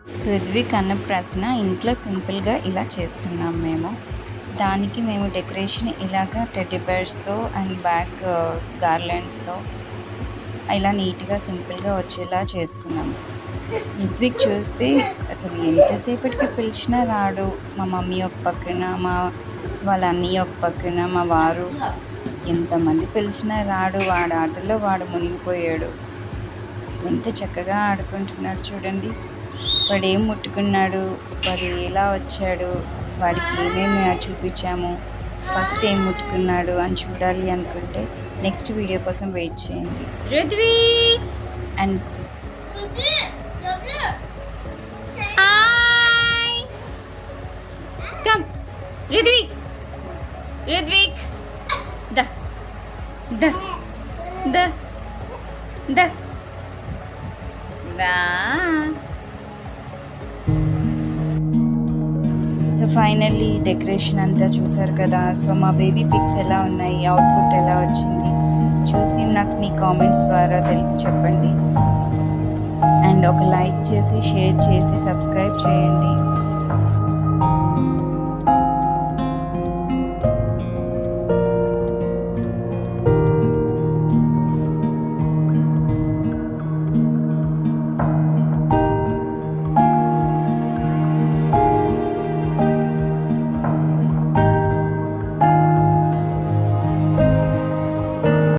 రుద్విక్ అన్నప్రాసన ఇంట్లో సింపుల్గా ఇలా చేసుకున్నాం మేము. దానికి మేము డెకరేషన్ ఇలాగా టెడ్డీ బేర్స్తో అండ్ బ్యాక్ గార్లెండ్స్తో ఇలా నీట్గా సింపుల్గా వచ్చేలా చేసుకున్నాము. రుత్విక్ చూస్తే అసలు ఎంతసేపటికి పిలిచినా రాడు. మా మమ్మీ ఒక పక్కన, వాళ్ళ అన్నయ్య ఒక పక్కన, మా వారు ఎంతమంది పిలిచినా రాడు. వాడి ఆటల్లో వాడు మునిగిపోయాడు. అసలు ఎంత చక్కగా ఆడుకుంటున్నాడు చూడండి. వాడు ఏం ముట్టుకున్నాడు, వాడు ఎలా వచ్చాడు, వాడికి ఏమేమి చూపించాము, ఫస్ట్ ఏం ముట్టుకున్నాడు అని చూడాలి అనుకుంటే నెక్స్ట్ వీడియో కోసం వెయిట్ చేయండి. అండ్ రుద్విక్ ద ద ద ద దా. సో ఫైనల్లీ డెకరేషన్ అంతా చూసారు కదా. సో మా బేబీ పిక్స్ ఎలా ఉన్నాయి, అవుట్పుట్ ఎలా వచ్చింది చూసి నాకు మీ కామెంట్స్ ద్వారా చెప్పండి. అండ్ ఒక లైక్ చేసి, షేర్ చేసి, సబ్స్క్రైబ్ చేయండి.